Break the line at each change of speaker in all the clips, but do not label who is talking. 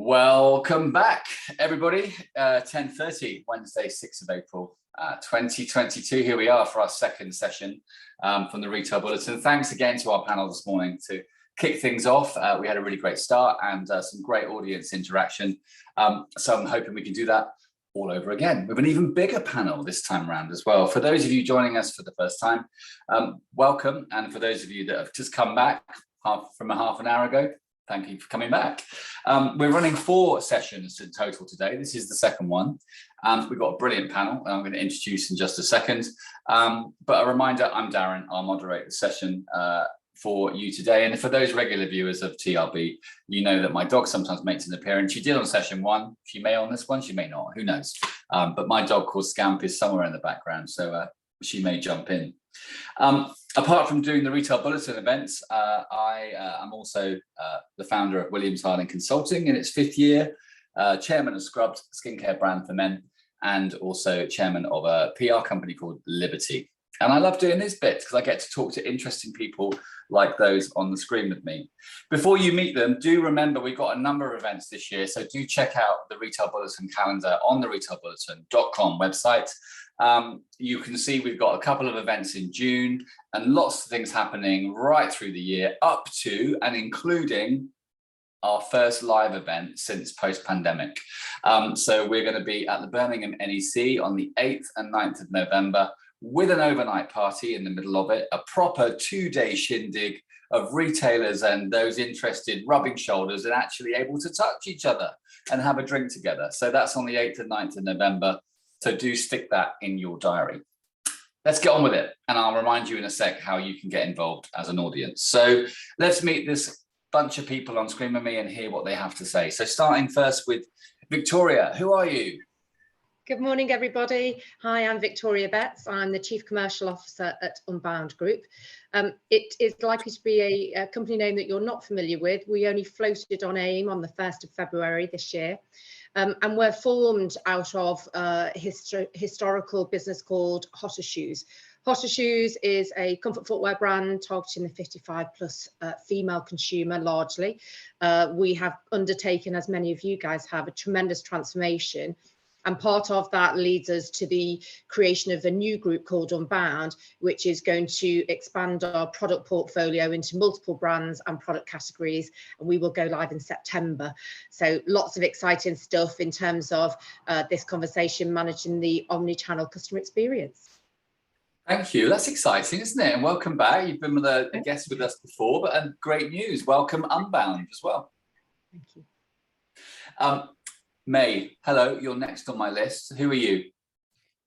Welcome back, everybody. 10:30, Wednesday, 6th of April, 2022. Here we are for our second session from the Retail Bulletin. Thanks again to our panel this morning to kick things off. We had a really great start and some great audience interaction. So I'm hoping we can do that all over again with an even bigger panel this time around as well. For those of you joining us for the first time, welcome. And for those of you that have just come back from a half an hour ago, thank you for coming back. We're running 4 sessions in total today. This is the second one. We've got a brilliant panel I'm going to introduce in just a second. But a reminder, I'm Darren. I'll moderate the session for you today. And for those regular viewers of TRB, you know that my dog sometimes makes an appearance. She did on session 1. She may on this one, she may not, who knows. But my dog called Scamp is somewhere in the background, so she may jump in. Apart from doing the Retail Bulletin events, I am also the founder of Williams Harding Consulting in its 5th year, chairman of Scrubbed, skincare brand for men, and also chairman of a PR company called Liberty. And I love doing this bit because I get to talk to interesting people like those on the screen with me. Before you meet them, do remember we've got a number of events this year, so do check out the Retail Bulletin calendar on the retailbulletin.com website. You can see we've got a couple of events in June and lots of things happening right through the year, up to and including our first live event since post-pandemic. So we're going to be at the Birmingham NEC on the 8th and 9th of November with an overnight party in the middle of it, a proper 2-day shindig of retailers and those interested rubbing shoulders and actually able to touch each other and have a drink together. So that's on the 8th and 9th of November. So do stick that in your diary. Let's get on with it. And I'll remind you in a sec how you can get involved as an audience. So let's meet this bunch of people on screen with me and hear what they have to say. So starting first with Victoria, who are you?
Good morning, everybody. Hi, I'm Victoria Betts. I'm the Chief Commercial Officer at Unbound Group. It is likely to be a company name that you're not familiar with. We only floated on AIM on the 1st of February this year. And we're formed out of a historical business called Hotter Shoes. Hotter Shoes is a comfort footwear brand targeting the 55 plus female consumer largely. We have undertaken, as many of you guys have, a tremendous transformation. And part of that leads us to the creation of a new group called Unbound, which is going to expand our product portfolio into multiple brands and product categories. And we will go live in September. So lots of exciting stuff in terms of this conversation, managing the omni-channel customer experience.
Thank you. That's exciting, isn't it? And welcome back. You've been with a guest with us before, but great news. Welcome Unbound as well.
Thank you.
May, hello, you're next on my list. Who are you?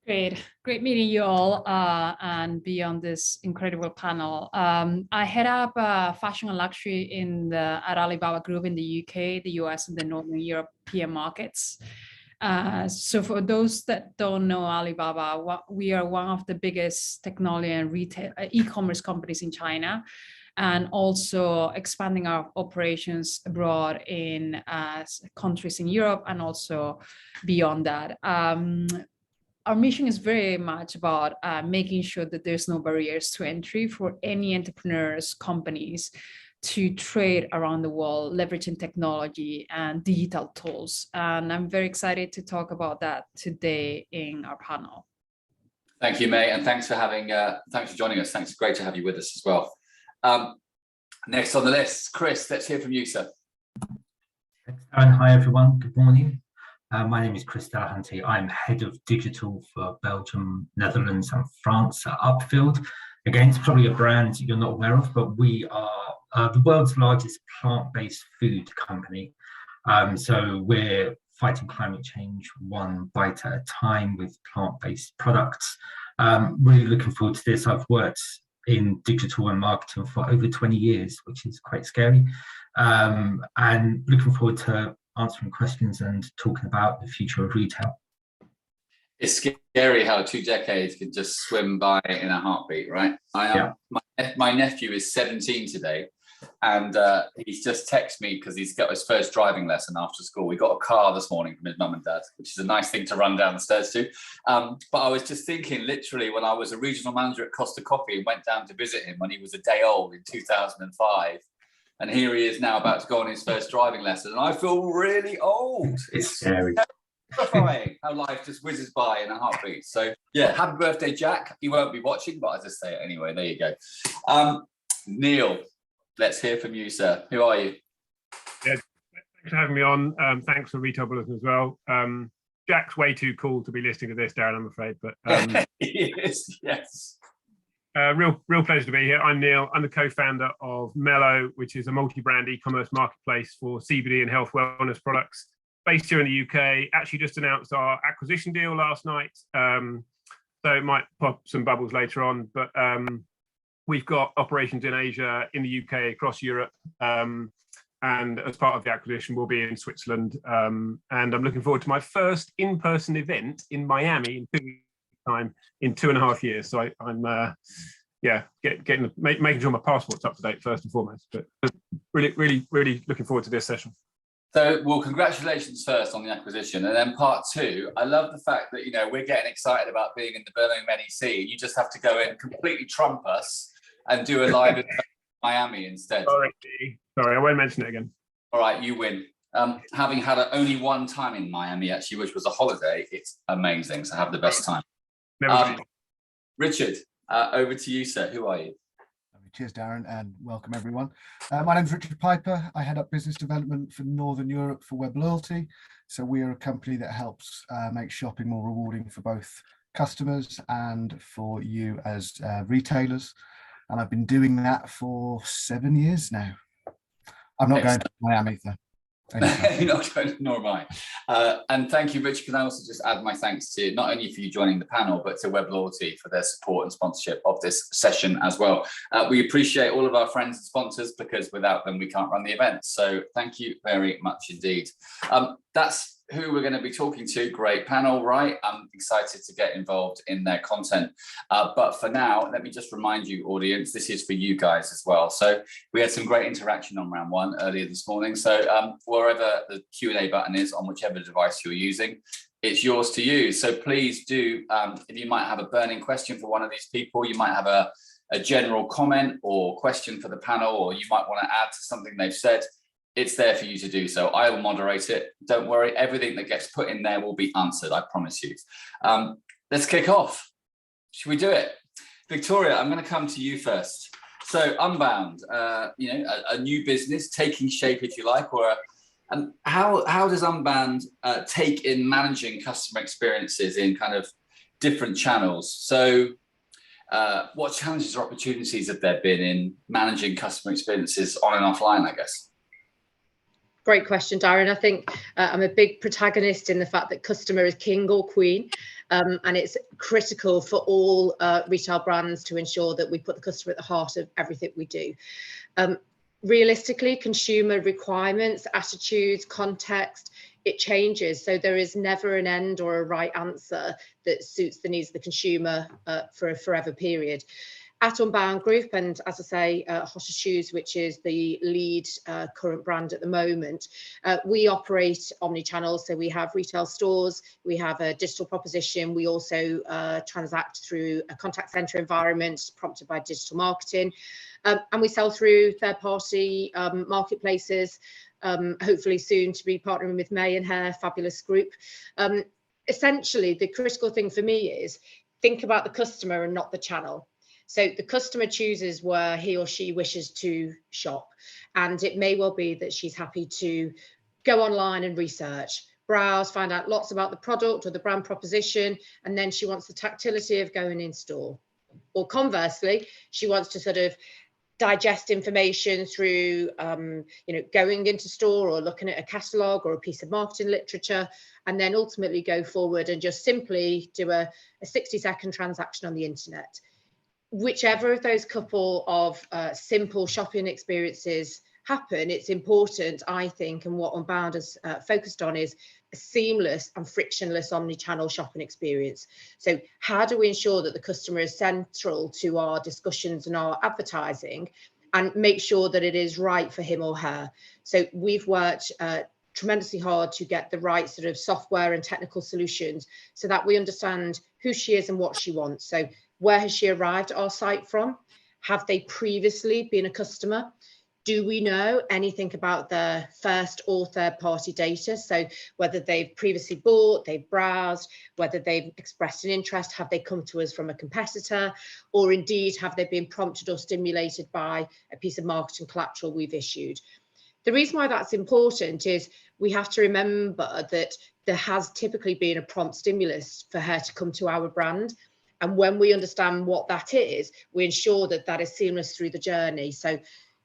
Great meeting you all and be on this incredible panel. I head up fashion and luxury at Alibaba Group in the UK, the US, and the Northern European markets. So for those that don't know Alibaba, we are one of the biggest technology and retail e-commerce companies in China, and also expanding our operations abroad in countries in Europe and also beyond that. Our mission is very much about making sure that there's no barriers to entry for any entrepreneurs, companies to trade around the world, leveraging technology and digital tools. And I'm very excited to talk about that today in our panel.
Thank you, May, and thanks for joining us. Thanks, great to have you with us as well. Next on the list, Chris, let's hear from you, sir.
Hi, everyone. Good morning. My name is Chris Dalhanty. I'm head of digital for Belgium, Netherlands, and France at Upfield. Again, it's probably a brand you're not aware of, but we are the world's largest plant-based food company. So we're fighting climate change one bite at a time with plant-based products. Really looking forward to this. I've worked in digital and marketing for over 20 years, which is quite scary. And looking forward to answering questions and talking about the future of retail.
It's scary how 2 decades can just swim by in a heartbeat, right? My nephew is 17 today, and he's just texted me because he's got his first driving lesson after school. We got a car this morning from his mum and dad, which is a nice thing to run down the stairs to. But I was just thinking, literally, when I was a regional manager at Costa Coffee and went down to visit him when he was a day old in 2005, And here he is now about to go on his first driving lesson. And I feel really old.
It's scary.
Terrifying how life just whizzes by in a heartbeat. So yeah, happy birthday, Jack. He won't be watching, but I just say it anyway. There you go. Neil, let's hear from you, sir. Who are you?
Yeah, thanks for having me on. Thanks for Retail Bulletin as well. Jack's way too cool to be listening to this, Darren, I'm afraid. But
yes.
Real pleasure to be here. I'm Neil. I'm the co-founder of Mellow, which is a multi-brand e-commerce marketplace for CBD and health wellness products, based here in the UK. Actually, just announced our acquisition deal last night, so it might pop some bubbles later on. But we've got operations in Asia, in the UK, across Europe. And as part of the acquisition, we'll be in Switzerland. And I'm looking forward to my first in-person event in Miami in 2 weeks' time, in 2.5 years. So I'm making sure my passport's up to date first and foremost. But really looking forward to this session.
So, well, congratulations first on the acquisition. And then part two, I love the fact that, we're getting excited about being in the Birmingham NEC. And you just have to go in and completely trump us and do a live in Miami instead.
Sorry, I won't mention it again.
All right, you win. Having had only one time in Miami, actually, which was a holiday, it's amazing. So have the best time. Richard, over to you, sir. Who are you?
Cheers, Darren, and welcome everyone. My name is Richard Piper. I head up business development for Northern Europe for Webloyalty. So we are a company that helps make shopping more rewarding for both customers and for you as retailers. And I've been doing that for 7 years now. I'm not going to Miami, though.
You're not going, nor am I. And thank you, Richard. Can I also just add my thanks to not only for you joining the panel, but to Webloyalty for their support and sponsorship of this session as well. We appreciate all of our friends and sponsors, because without them, we can't run the event. So thank you very much indeed. That's who we're going to be talking to. Great panel, right? I'm excited to get involved in their content. But for now, let me just remind you, audience, this is for you guys as well. So we had some great interaction on round one earlier this morning. So wherever the Q&A button is on whichever device you're using, it's yours to use. So please do, if you might have a burning question for one of these people, you might have a general comment or question for the panel, or you might want to add to something they've said, it's there for you to do so. I will moderate it. Don't worry, everything that gets put in there will be answered, I promise you. Let's kick off. Should we do it? Victoria, I'm going to come to you first. So Unbound, a new business taking shape, if you like, or how does Unbound take in managing customer experiences in kind of different channels? So what challenges or opportunities have there been in managing customer experiences on and offline, I guess?
Great question, Darren. I think I'm a big protagonist in the fact that customer is king or queen, and it's critical for all retail brands to ensure that we put the customer at the heart of everything we do. Realistically, consumer requirements, attitudes, context, it changes. So there is never an end or a right answer that suits the needs of the consumer for a forever period. At Unbound Group, and as I say, Hotter Shoes, which is the lead current brand at the moment, we operate omni-channel. So we have retail stores, we have a digital proposition, we also transact through a contact center environment prompted by digital marketing, and we sell through third-party marketplaces, hopefully soon to be partnering with May and her fabulous group. Essentially, the critical thing for me is think about the customer and not the channel. So the customer chooses where he or she wishes to shop. And it may well be that she's happy to go online and research, browse, find out lots about the product or the brand proposition, and then she wants the tactility of going in store. Or conversely, she wants to sort of digest information through, going into store or looking at a catalogue or a piece of marketing literature, and then ultimately go forward and just simply do a 60-second transaction on the internet. Whichever of those couple of simple shopping experiences happen, it's important, I think, and what Unbound has focused on is a seamless and frictionless omni-channel shopping experience. So how do we ensure that the customer is central to our discussions and our advertising, and make sure that it is right for him or her? So we've worked tremendously hard to get the right sort of software and technical solutions so that we understand who she is and what she wants. So where has she arrived at our site from? Have they previously been a customer? Do we know anything about the first or third party data? So whether they've previously bought, they've browsed, whether they've expressed an interest, have they come to us from a competitor, or indeed have they been prompted or stimulated by a piece of marketing collateral we've issued? The reason why that's important is we have to remember that there has typically been a prompt stimulus for her to come to our brand. And when we understand what that is, we ensure that that is seamless through the journey. So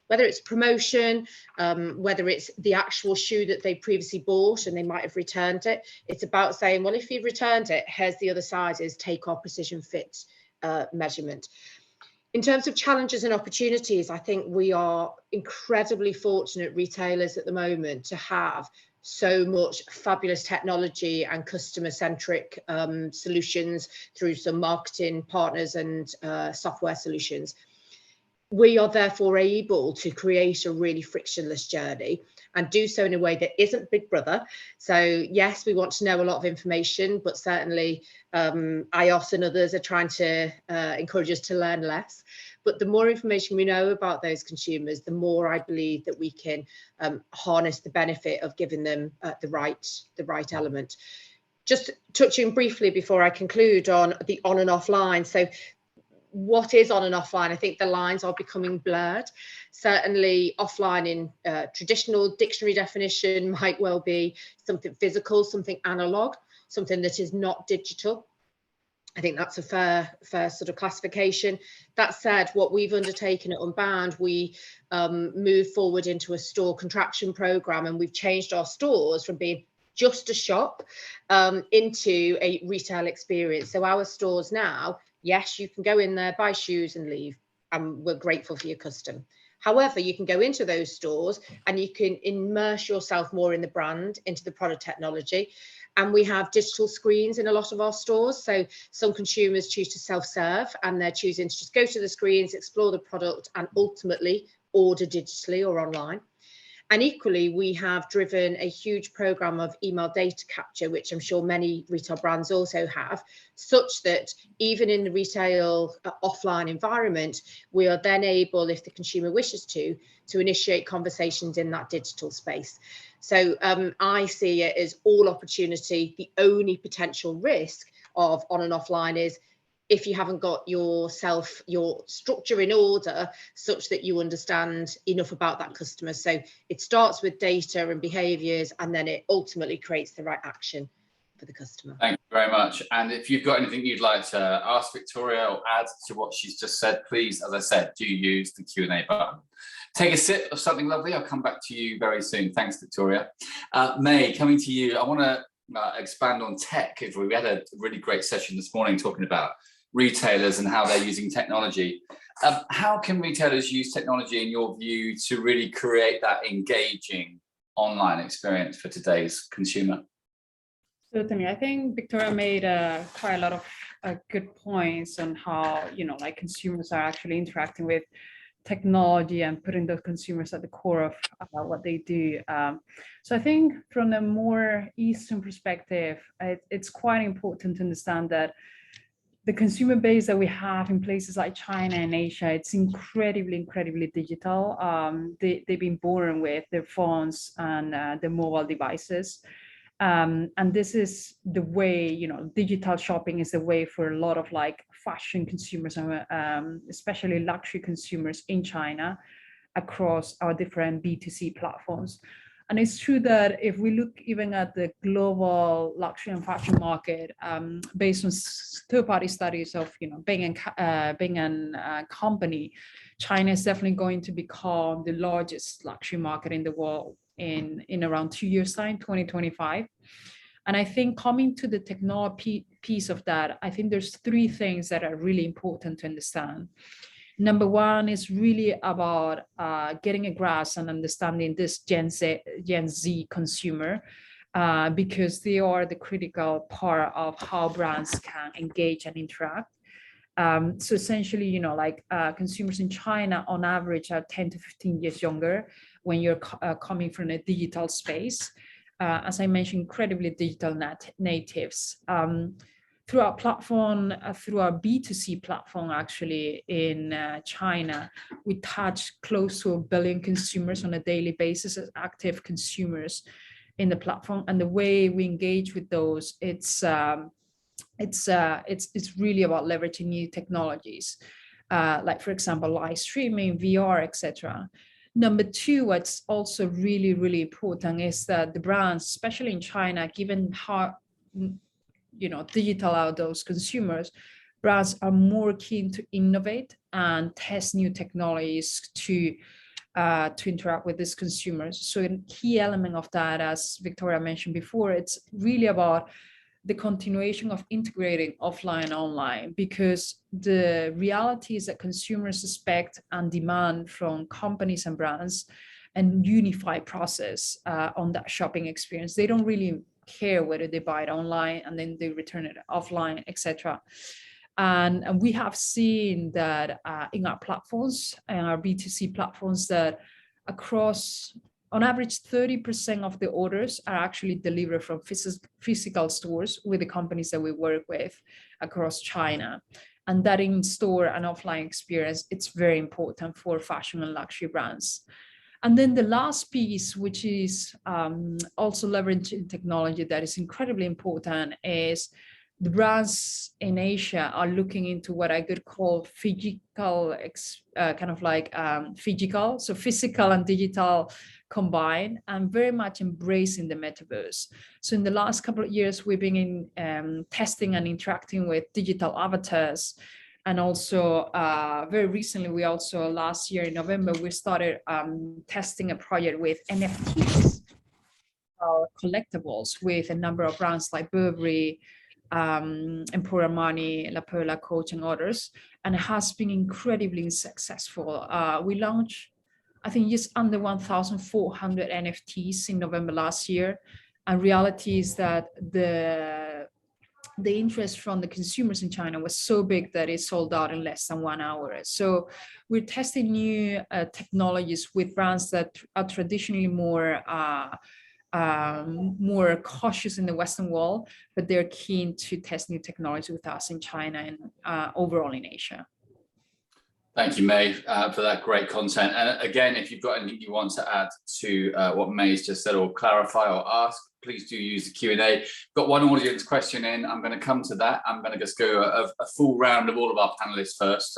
whether it's promotion, whether it's the actual shoe that they previously bought and they might have returned it, it's about saying, well, if you've returned it, here's the other sizes, take our precision fit measurement. In terms of challenges and opportunities, I think we are incredibly fortunate retailers at the moment to have so much fabulous technology and customer-centric solutions through some marketing partners and software solutions. We are therefore able to create a really frictionless journey and do so in a way that isn't Big Brother. So yes, we want to know a lot of information, but certainly IOS and others are trying to encourage us to learn less. But the more information we know about those consumers, the more I believe that we can harness the benefit of giving them the right element. Just touching briefly before I conclude on the on and offline. So what is on and offline? I think the lines are becoming blurred. Certainly offline in traditional dictionary definition might well be something physical, something analog, something that is not digital. I think that's a fair sort of classification. That said, what we've undertaken at Unbound, we moved forward into a store contraction program, and we've changed our stores from being just a shop into a retail experience. So our stores now, yes, you can go in there, buy shoes and leave, and we're grateful for your custom. However, you can go into those stores and you can immerse yourself more in the brand, into the product technology. And we have digital screens in a lot of our stores. So some consumers choose to self-serve and they're choosing to just go to the screens, explore the product and ultimately order digitally or online. And equally, we have driven a huge program of email data capture, which I'm sure many retail brands also have, such that even in the retail offline environment, we are then able, if the consumer wishes to initiate conversations in that digital space. So I see it as all opportunity. The only potential risk of on and offline is if you haven't got your structure in order such that you understand enough about that customer. So it starts with data and behaviours, and then it ultimately creates the right action for the customer.
Thank you very much. And if you've got anything you'd like to ask Victoria or add to what she's just said, please, as I said, do use the Q&A button. Take a sip of something lovely. I'll come back to you very soon. Thanks, Victoria. May, coming to you, I want to expand on tech. We had a really great session this morning talking about retailers and how they're using technology. How can retailers use technology, in your view, to really create that engaging online experience for today's consumer?
Certainly, I think Victoria made quite a lot of good points on how like consumers are actually interacting with technology and putting those consumers at the core of what they do. So I think from a more Eastern perspective, it's quite important to understand that the consumer base that we have in places like China and Asia, it's incredibly digital. They've been born with their phones and their mobile devices. And this is the way, digital shopping is the way for a lot of like fashion consumers, especially luxury consumers in China across our different B2C platforms. And it's true that if we look even at the global luxury and fashion market, based on third-party studies of Bain and Company, China is definitely going to become the largest luxury market in the world in around 2 years' time, 2025. And I think coming to the technology piece of that, I think there's 3 things that are really important to understand. Number one is really about getting a grasp and understanding this Gen Z consumer, because they are the critical part of how brands can engage and interact. So essentially, consumers in China on average are 10 to 15 years younger when you're coming from a digital space. As I mentioned, incredibly digital natives. through our platform, through our B2C platform, actually in China, we touch close to 1 billion consumers on a daily basis as active consumers in the platform. And the way we engage with those, it's really about leveraging new technologies, like, for example, live streaming, VR, etc. Number two, what's also really, really important is that the brands, especially in China, given how digital are those consumers, brands are more keen to innovate and test new technologies to interact with these consumers. So a key element of that, as Victoria mentioned before, it's really about the continuation of integrating offline and online, because the reality is that consumers expect and demand from companies and brands and unified process on that shopping experience. They don't really care whether they buy it online and then they return it offline, etc. And we have seen that in our platforms and our B2C platforms, that across, on average, 30% of the orders are actually delivered from physical stores with the companies that we work with across China. And that in-store and offline experience, it's very important for fashion and luxury brands. And then the last piece, which is also leveraging technology that is incredibly important, is the brands in Asia are looking into what I could call phygital, phygital, so physical and digital combined, and very much embracing the metaverse. So in the last couple of years, we've been testing and interacting with digital avatars. And also very recently, we also last year in November, we started testing a project with NFTs, collectibles, with a number of brands like Burberry, Emporio Armani, La Perla, Coach, and others. And it has been incredibly successful. We launched, I think, just under 1,400 NFTs in November last year. And reality is that the interest from the consumers in China was so big that it sold out in less than 1 hour. So we're testing new technologies with brands that are traditionally more cautious in the Western world, but they're keen to test new technology with us in China and overall in Asia.
Thank you, May, for that great content. And again, if you've got anything you want to add to what May's just said, or clarify or ask, please do use the Q&A. Got one audience question in. I'm going to come to that. I'm going to just go a full round of all of our panelists first.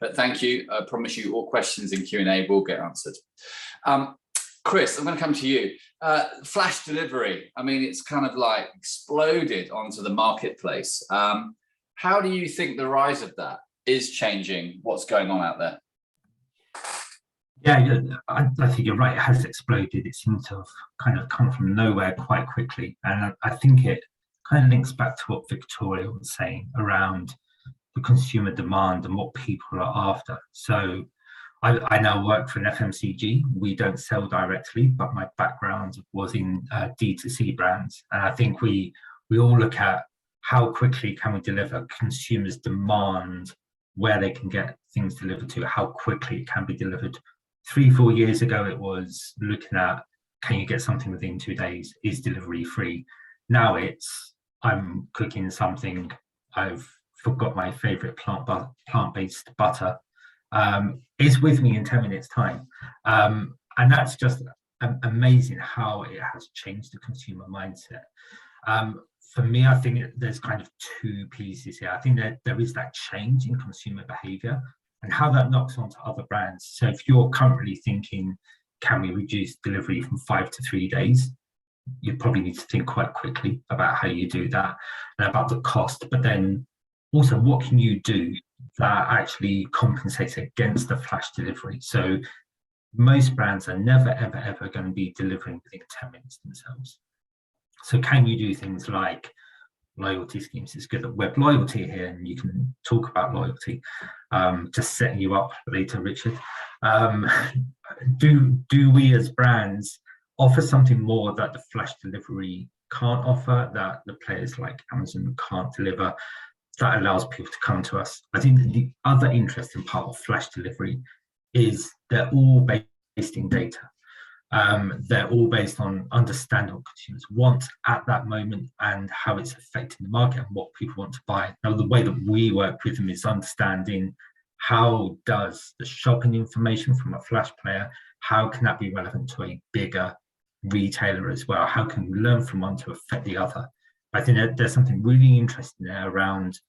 But thank you. I promise you all questions in Q&A will get answered. Chris, I'm going to come to you. Flash delivery. I mean, it's kind of like exploded onto the marketplace. How do you think the rise of that is changing what's going on out there?
Yeah, I think you're right. It has exploded. It seems to have kind of come from nowhere quite quickly. And I think it kind of links back to what Victoria was saying around the consumer demand and what people are after. So I now work for an FMCG. We don't sell directly, but my background was in D2C brands. And I think we all look at how quickly can we deliver. Consumers demand where they can get things delivered to, how quickly it can be delivered. 3-4 years ago, it was looking at, can you get something within 2 days? Is delivery free? Now it's, I'm cooking something, I've forgot my favorite plant-based butter. It's with me in 10 minutes time. And that's just amazing how it has changed the consumer mindset. For me, I think there's kind of 2 pieces here. I think that there is that change in consumer behavior and how that knocks onto other brands. So if you're currently thinking, can we reduce delivery from 5 to 3 days? You probably need to think quite quickly about how you do that and about the cost, but then also what can you do that actually compensates against the flash delivery? So most brands are never, ever, ever going to be delivering within 10 minutes themselves. So can you do things like loyalty schemes? It's good that Webloyalty here, and you can talk about loyalty. Just setting you up later, Richard. Do we as brands offer something more that the flash delivery can't offer, that the players like Amazon can't deliver, that allows people to come to us? I think the other interesting part of flash delivery is they're all based in data. They're all based on understanding what consumers want at that moment and how it's affecting the market and what people want to buy. Now, the way that we work with them is understanding how does the shopping information from a flash player, how can that be relevant to a bigger retailer as well? How can we learn from one to affect the other? I think that there's something really interesting there around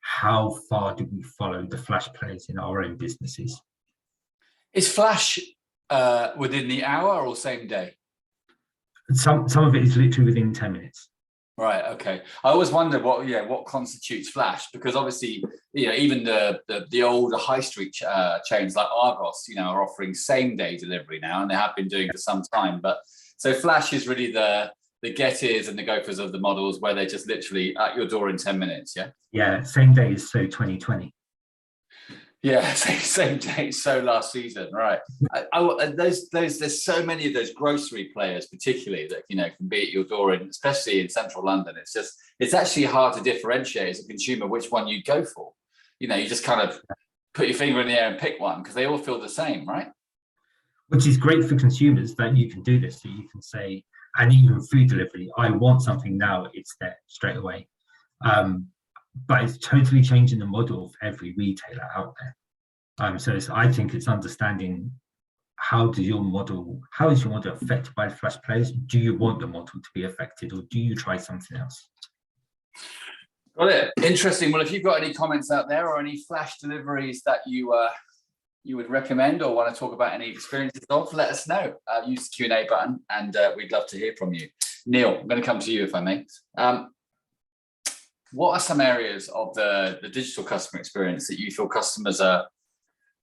how far do we follow the flash players in our own businesses.
Is flash within the hour or same day?
Some of it is literally within 10 minutes.
Right. Okay. I always wonder what constitutes flash, because obviously, even the older high street chains like Argos, are offering same day delivery now, and they have been doing for some time. But so flash is really the Gettys and the Gophers of the models, where they're just literally at your door in 10 minutes. Yeah.
Yeah. Same day is so 2020.
Yeah, same day, so last season, right? There's so many of those grocery players, particularly, that can be at your door, especially in central London. It's actually hard to differentiate as a consumer which one you go for. You just kind of put your finger in the air and pick one, because they all feel the same, right?
Which is great for consumers that you can do this. So you can say, and even food delivery, I want something now, it's there straight away. But it's totally changing the model of every retailer out there. I think it's understanding how is your model affected by the flash players? Do you want the model to be affected, or do you try something else?
Got it. Interesting. Well, if you've got any comments out there or any flash deliveries that you would recommend or want to talk about any experiences of, let us know. Use the Q&A button, and we'd love to hear from you. Neil, I'm going to come to you if I may. What are some areas of the digital customer experience that you feel customers are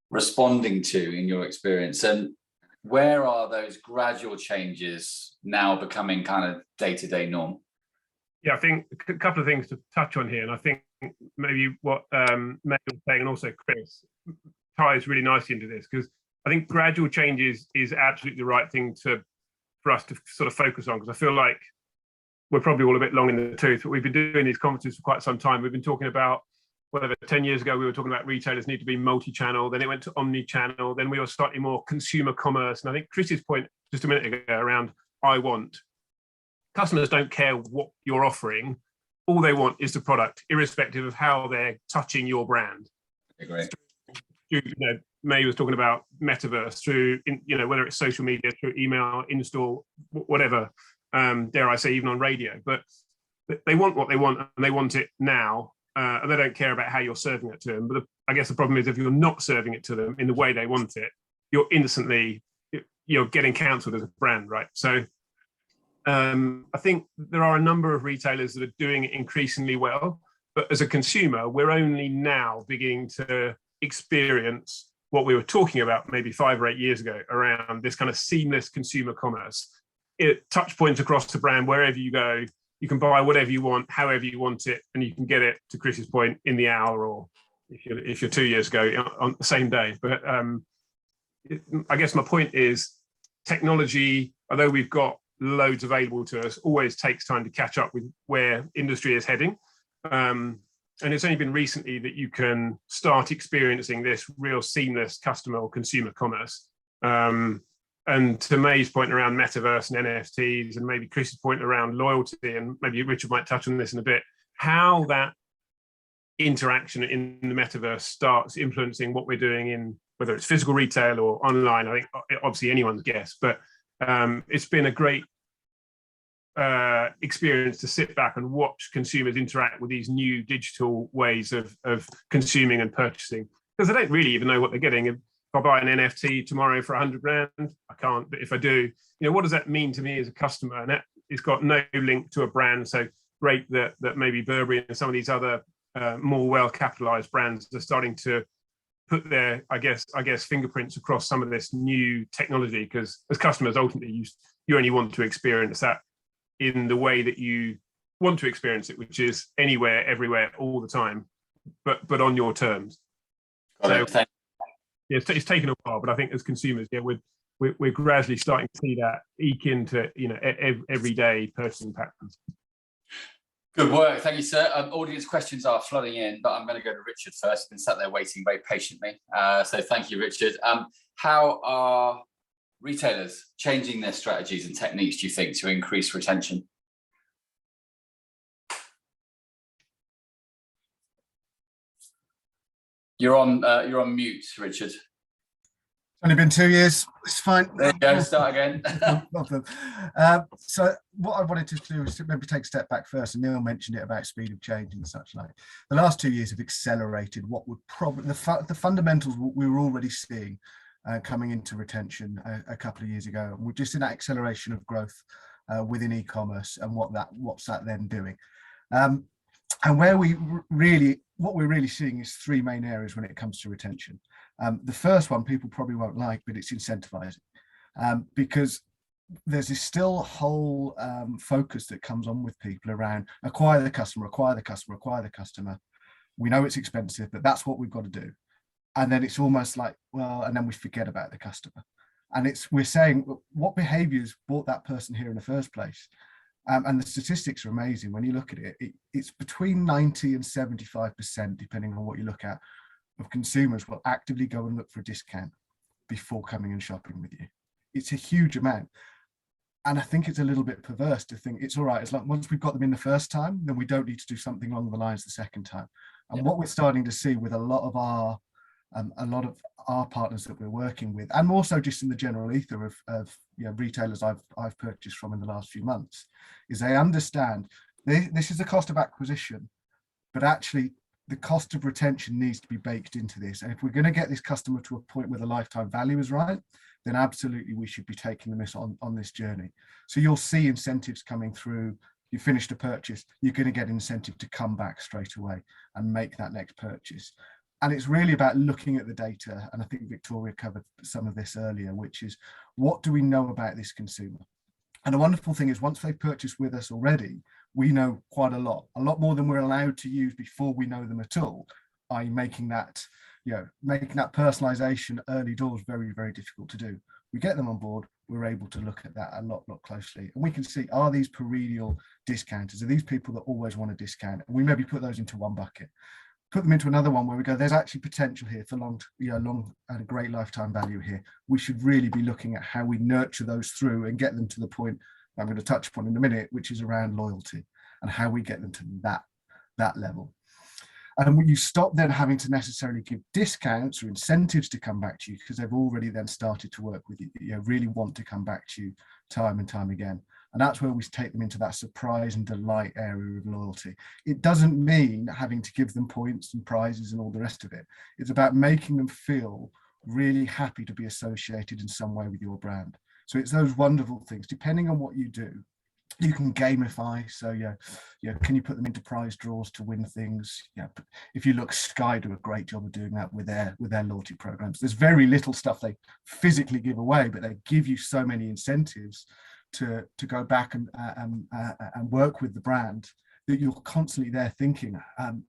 responding to in your experience, and where are those gradual changes now becoming kind of day-to-day norm?
Yeah, I think a couple of things to touch on here, and I think maybe what Meg was saying, and also Chris, ties really nicely into this, because I think gradual changes is absolutely the right thing for us to sort of focus on, because I feel like we're probably all a bit long in the tooth, but we've been doing these conferences for quite some time. We've been talking about, 10 years ago, we were talking about retailers need to be multi-channel, then it went to omni-channel, then we were slightly more consumer commerce. And I think Chris's point just a minute ago around customers don't care what you're offering. All they want is the product, irrespective of how they're touching your brand.
Great.
May was talking about metaverse through, whether it's social media, through email, in-store, whatever, dare I say, even on radio. But they want what they want, and they want it now. And they don't care about how you're serving it to them. But I guess the problem is, if you're not serving it to them in the way they want it, you're getting cancelled as a brand, right? So I think there are a number of retailers that are doing it increasingly well. But as a consumer, we're only now beginning to experience what we were talking about maybe 5 or 8 years ago around this kind of seamless consumer commerce. Touch points across the brand, wherever you go. You can buy whatever you want, however you want it, and you can get it, to Chris's point, in the hour, or if you're 2 years ago, on the same day. But I guess my point is, technology, although we've got loads available to us, always takes time to catch up with where industry is heading. And it's only been recently that you can start experiencing this real seamless customer or consumer commerce. And to May's point around metaverse and NFTs, and maybe Chris's point around loyalty, and maybe Richard might touch on this in a bit, how that interaction in the metaverse starts influencing what we're doing in, whether it's physical retail or online, I think obviously anyone's guess, but it's been a great experience to sit back and watch consumers interact with these new digital ways of consuming and purchasing, because they don't really even know what they're getting. If I buy an NFT tomorrow for 100 grand, I can't, but if I do, what does that mean to me as a customer? And that it's got no link to a brand. So great that maybe Burberry and some of these other more well-capitalized brands are starting to put their, I guess, fingerprints across some of this new technology, because as customers, ultimately, you only want to experience that in the way that you want to experience it, which is anywhere, everywhere, all the time, but on your terms. So, yeah, it's taken a while, but I think as consumers, we're gradually starting to see that eke into everyday purchasing patterns.
Good work, thank you, sir. Audience questions are flooding in, but I'm going to go to Richard first. Been sat there waiting very patiently, so thank you, Richard. How are retailers changing their strategies and techniques, do you think, to increase retention? You're on mute, Richard.
Only been 2 years. It's fine.
There you go. Start again.
No problem. So what I wanted to do is to maybe take a step back first, and Neil mentioned it about speed of change and such like. The last 2 years have accelerated what would probably the fundamentals we were already seeing coming into retention a couple of years ago. And we're just in that acceleration of growth within e-commerce and what's that then doing. And what we're really seeing is three main areas when it comes to retention. The first one people probably won't like, but it's incentivizing, because there's this still whole focus that comes on with people around acquire the customer, acquire the customer, acquire the customer. We know it's expensive, but that's what we've got to do. And then it's almost like, well, and then we forget about the customer. And we're saying, what behaviors brought that person here in the first place? And the statistics are amazing. When you look at it, it's between 90 and 75%, depending on what you look at, of consumers will actively go and look for a discount before coming and shopping with you. It's a huge amount. And I think it's a little bit perverse to think it's all right, as long once we've got them in the first time, then we don't need to do something along the lines the second time. And what we're starting to see with a lot of our partners that we're working with, and also just in the general ether of retailers I've purchased from in the last few months, is they understand this is the cost of acquisition, but actually the cost of retention needs to be baked into this. And if we're going to get this customer to a point where the lifetime value is right, then absolutely we should be taking them on this journey. So you'll see incentives coming through. You finished a purchase, you're going to get incentive to come back straight away and make that next purchase. And it's really about looking at the data. And I think Victoria covered some of this earlier, which is, what do we know about this consumer? And the wonderful thing is, once they've purchased with us already, we know quite a lot more than we're allowed to use before we know them at all, i.e. making that personalization early doors very, very difficult to do. We get them on board, we're able to look at that a lot closely. And we can see, are these perennial discounters? Are these people that always want a discount? And we maybe put those into one bucket. Put them into another one where we go, there's actually potential here for long and a great lifetime value here. We should really be looking at how we nurture those through and get them to the point I'm going to touch upon in a minute, which is around loyalty and how we get them to that level. And when you stop then having to necessarily give discounts or incentives to come back to you, because they've already then started to work with you, really want to come back to you time and time again. And that's where we take them into that surprise and delight area of loyalty. It doesn't mean having to give them points and prizes and all the rest of it. It's about making them feel really happy to be associated in some way with your brand. So it's those wonderful things. Depending on what you do, you can gamify. So can you put them into prize draws to win things? If you look, Sky do a great job of doing that with their loyalty programs. There's very little stuff they physically give away, but they give you so many incentives to go back and work with the brand, that you're constantly there thinking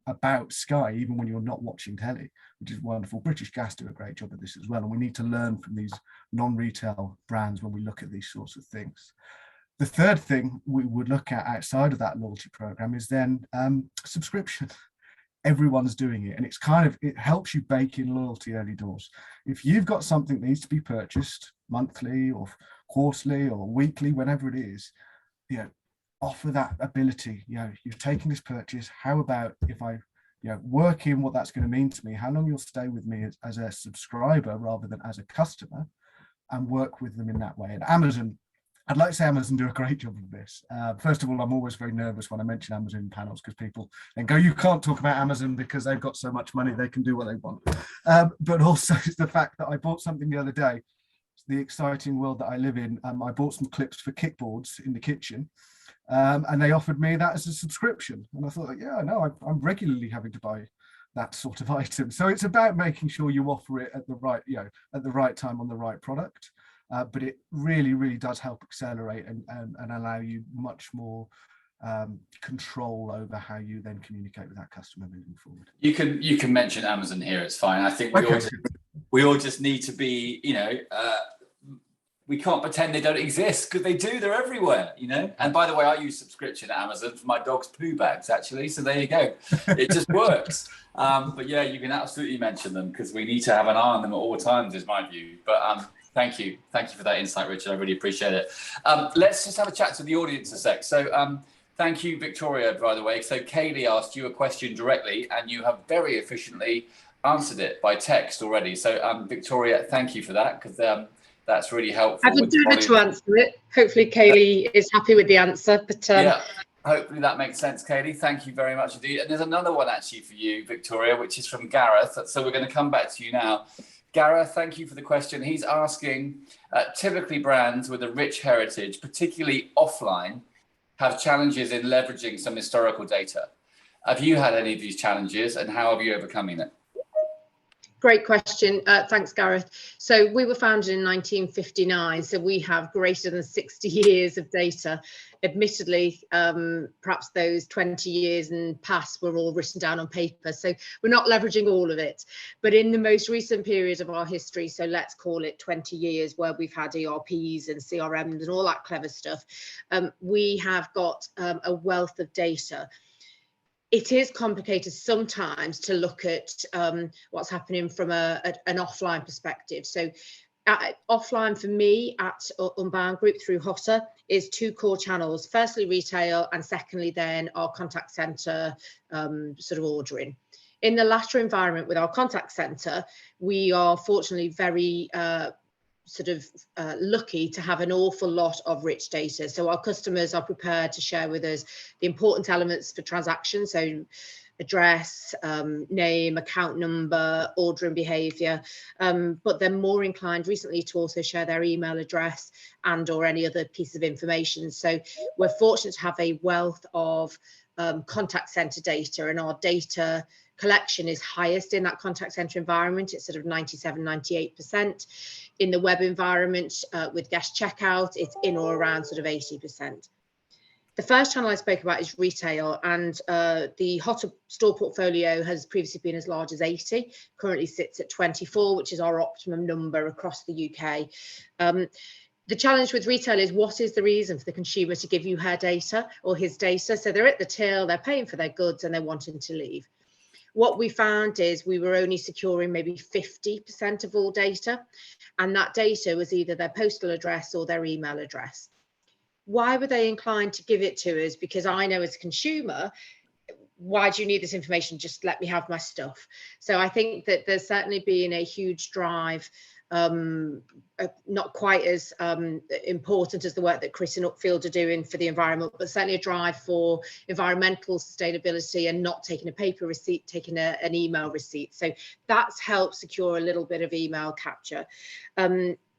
about Sky, even when you're not watching telly, which is wonderful. British Gas do a great job of this as well, and we need to learn from these non-retail brands when we look at these sorts of things. The third thing we would look at outside of that loyalty program is then subscription. Everyone's doing it, and it helps you bake in loyalty early doors. If you've got something that needs to be purchased monthly or quarterly or weekly, whenever it is, offer that ability. You're taking this purchase. How about if I work in what that's going to mean to me, how long you'll stay with me as a subscriber rather than as a customer, and work with them in that way. And Amazon, I'd like to say Amazon do a great job of this. First of all, I'm always very nervous when I mention Amazon in panels, because people then go, you can't talk about Amazon because they've got so much money, they can do what they want. But also it's the fact that I bought something the other day, the exciting world that I live in. I bought some clips for kickboards in the kitchen, and they offered me that as a subscription. And I thought, I'm regularly having to buy that sort of item. So it's about making sure you offer it at the right time on the right product. But it really, really does help accelerate and allow you much more control over how you then communicate with that customer moving forward.
You can mention Amazon here, it's fine. I think we all just need to be, we can't pretend they don't exist, because they do. They're everywhere, And by the way, I use subscription at Amazon for my dog's poo bags, actually. So there you go. It just works. But yeah, you can absolutely mention them, because we need to have an eye on them at all times, is my view. But Thank you for that insight, Richard. I really appreciate it. Let's just have a chat to the audience a sec. So thank you, Victoria, by the way. So Kaylee asked you a question directly, and you have very efficiently answered it by text already. So Victoria, thank you for that, because that's really helpful.
I've endeavoured to answer it. Hopefully Kaylee is happy with the answer. But
yeah, hopefully that makes sense, Kaylee. Thank you very much indeed. And there's another one actually for you, Victoria, which is from Gareth. So we're going to come back to you now. Gareth, thank you for the question. He's asking, typically brands with a rich heritage, particularly offline, have challenges in leveraging some historical data. Have you had any of these challenges, and how have you overcoming it?
Great question. Thanks, Gareth. So we were founded in 1959, so we have greater than 60 years of data. Admittedly, perhaps those 20 years and past were all written down on paper, so we're not leveraging all of it. But in the most recent period of our history, so let's call it 20 years, where we've had ERPs and CRMs and all that clever stuff, we have got a wealth of data. It is complicated sometimes to look at what's happening from an offline perspective. So offline for me at Unbound Group through Hotter is two core channels. Firstly, retail, and secondly, then our contact center sort of ordering. In the latter environment with our contact center, we are fortunately very lucky to have an awful lot of rich data. So our customers are prepared to share with us the important elements for transactions, so address, name, account number, ordering behavior, but they're more inclined recently to also share their email address and or any other piece of information. So we're fortunate to have a wealth of contact center data, and our data collection is highest in that contact center environment. It's sort of 97-98%. In the web environment with guest checkout, it's in or around sort of 80%. The first channel I spoke about is retail, and the Hotter store portfolio has previously been as large as 80, currently sits at 24, which is our optimum number across the UK. The challenge with retail is, what is the reason for the consumer to give you her data or his data? So they're at the till, they're paying for their goods, and they're wanting to leave. What we found is we were only securing maybe 50% of all data, and that data was either their postal address or their email address. Why were they inclined to give it to us? Because I know as a consumer, why do you need this information? Just let me have my stuff. So I think that there's certainly been a huge drive, not quite as important as the work that Chris and Upfield are doing for the environment, but certainly a drive for environmental sustainability and not taking a paper receipt, taking an email receipt. So that's helped secure a little bit of email capture.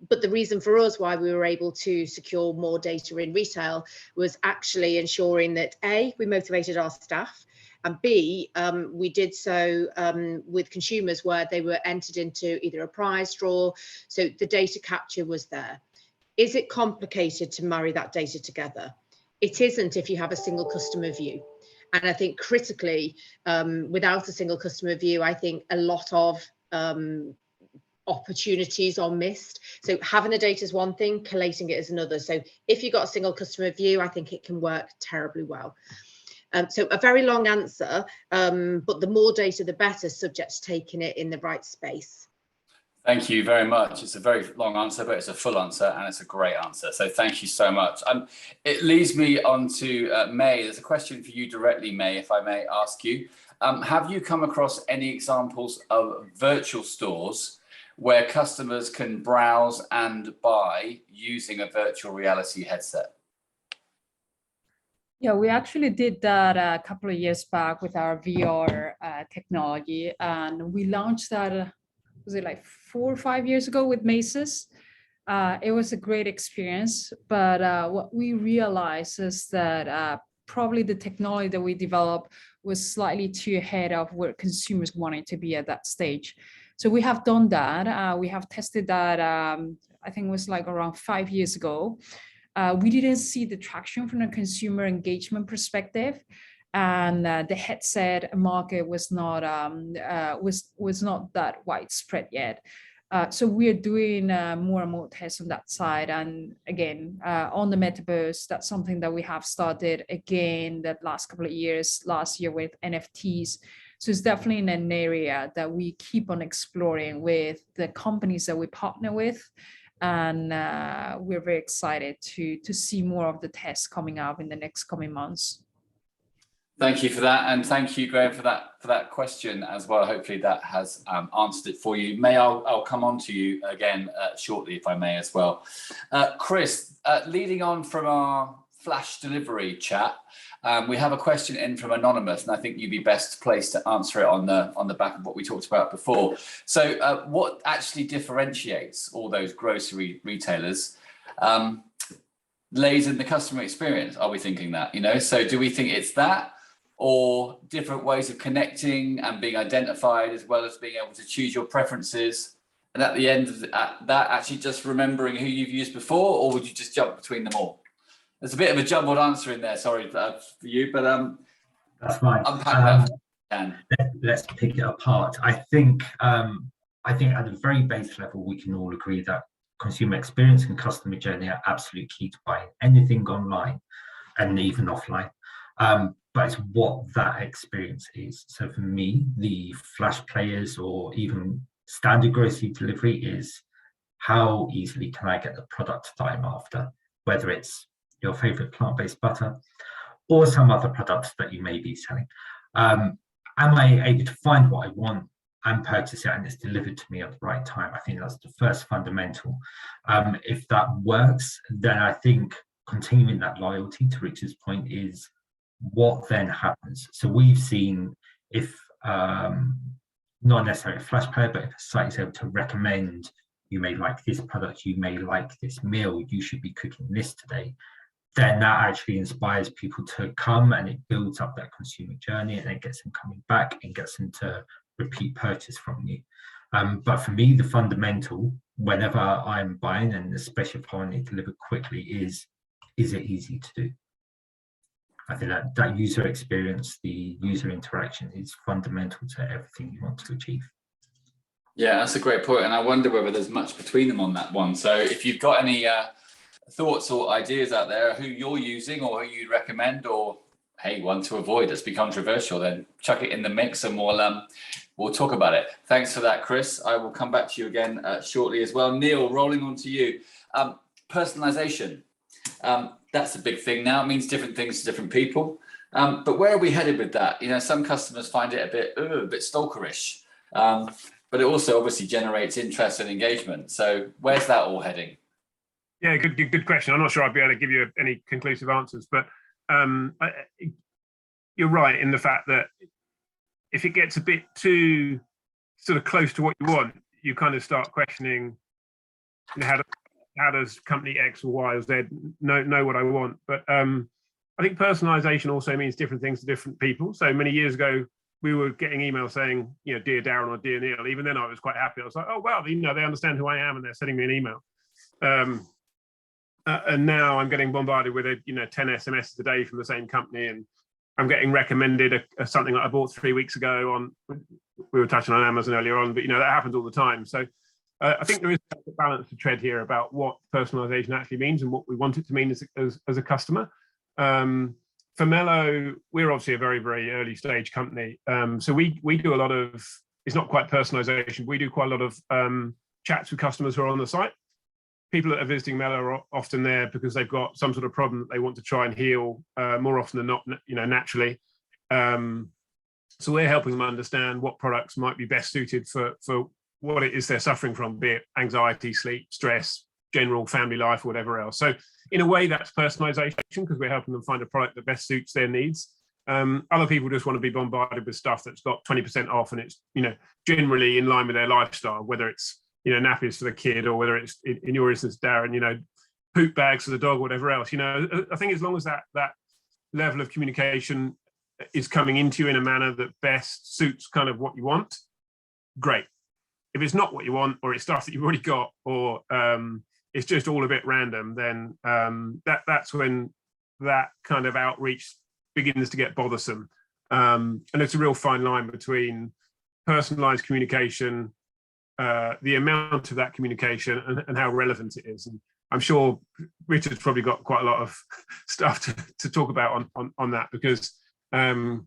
But the reason for us why we were able to secure more data in retail was actually ensuring that A, we motivated our staff, and B, we did so with consumers where they were entered into either a prize draw, so the data capture was there. Is it complicated to marry that data together? It isn't if you have a single customer view. And I think critically, without a single customer view, I think a lot of opportunities are missed. So having the data is one thing, collating it is another. So if you've got a single customer view, I think it can work terribly well. So a very long answer, but the more data, the better, subject to taking it in the right space.
Thank you very much. It's a very long answer, but it's a full answer, and it's a great answer. So thank you so much. It leads me on to May. There's a question for you directly, May, if I may ask you. Have you come across any examples of virtual stores where customers can browse and buy using a virtual reality headset?
Yeah, we actually did that a couple of years back with our VR technology, and we launched that, was it like 4 or 5 years ago with Macy's? It was a great experience, but what we realized is that probably the technology that we developed was slightly too ahead of where consumers wanted to be at that stage. So we have done that. We have tested that, I think it was like around 5 years ago. We didn't see the traction from a consumer engagement perspective, and the headset market was not that widespread yet. So we are doing more and more tests on that side. And again, on the metaverse, that's something that we have started again the last couple of years, last year with NFTs. So it's definitely in an area that we keep on exploring with the companies that we partner with. And we're very excited to see more of the tests coming out in the next coming months.
Thank you for that, and thank you, Graham, for that question as well. Hopefully that has answered it for you. I'll come on to you again shortly, if I may, as well. Chris, leading on from our flash delivery chat, we have a question in from Anonymous, and I think you'd be best placed to answer it on the back of what we talked about before. So what actually differentiates all those grocery retailers lays in the customer experience? Are we thinking that, so do we think it's that, or different ways of connecting and being identified, as well as being able to choose your preferences, and at the end of that actually just remembering who you've used before, or would you just jump between them all? There's a bit of a jumbled answer in there, sorry for you, but
that's fine.
Unpack that.
Let's pick it apart. I think at a very base level, we can all agree that consumer experience and customer journey are absolutely key to buying anything online and even offline. But it's what that experience is. So for me, the flash players or even standard grocery delivery is how easily can I get the product that I'm after, whether it's your favorite plant-based butter or some other products that you may be selling. Am I able to find what I want and purchase it, and it's delivered to me at the right time? I think that's the first fundamental. If that works, then I think continuing that loyalty, to Richard's point, is what then happens. So we've seen, if not necessarily a flash player, but if a site is able to recommend, you may like this product, you may like this meal, you should be cooking this today, then that actually inspires people to come, and it builds up that consumer journey, and it gets them coming back and gets them to repeat purchase from you. But for me, the fundamental, whenever I'm buying, and especially if I want it delivered quickly, is it easy to do? I think that user experience, the user interaction, is fundamental to everything you want to achieve.
Yeah, that's a great point, and I wonder whether there's much between them on that one. So if you've got any thoughts or ideas out there, who you're using or who you'd recommend, or hey, one to avoid that's be controversial, then chuck it in the mix and we'll talk about it. Thanks for that, Chris. I will come back to you again shortly as well. Neil, rolling on to you. Personalization. That's a big thing now. It means different things to different people. But where are we headed with that? Some customers find it a bit stalkerish, but it also obviously generates interest and engagement. So where's that all heading?
Yeah, good question. I'm not sure I'd be able to give you any conclusive answers, but you're right in the fact that if it gets a bit too sort of close to what you want, you kind of start questioning, how does company X or Y or Z know what I want? But I think personalization also means different things to different people. So many years ago, we were getting emails saying, dear Darren or dear Neil. Even then, I was quite happy. I was like, oh wow, they understand who I am and they're sending me an email. And now I'm getting bombarded with 10 SMSs a day from the same company, and I'm getting recommended something that I bought 3 weeks ago on. We were touching on Amazon earlier on, but that happens all the time. So I think there is a balance to tread here about what personalization actually means and what we want it to mean as a customer. For Mellow, we're obviously a very, very early stage company. So we do a lot of, it's not quite personalization, we do quite a lot of chats with customers who are on the site. People that are visiting Mellow are often there because they've got some sort of problem that they want to try and heal more often than not, naturally. So we're helping them understand what products might be best suited for what it is they're suffering from, be it anxiety, sleep, stress, general family life, or whatever else. So in a way, that's personalization because we're helping them find a product that best suits their needs. Other people just want to be bombarded with stuff that's got 20% off and it's, generally in line with their lifestyle, whether it's, nappies for the kid or whether it's, in your instance, Darren, poop bags for the dog, whatever else. I think as long as that level of communication is coming into you in a manner that best suits kind of what you want, great. If it's not what you want, or it's stuff that you've already got, or it's just all a bit random, then that's when that kind of outreach begins to get bothersome. And it's a real fine line between personalized communication, the amount of that communication, and how relevant it is. And I'm sure Richard's probably got quite a lot of stuff to talk about on that, because I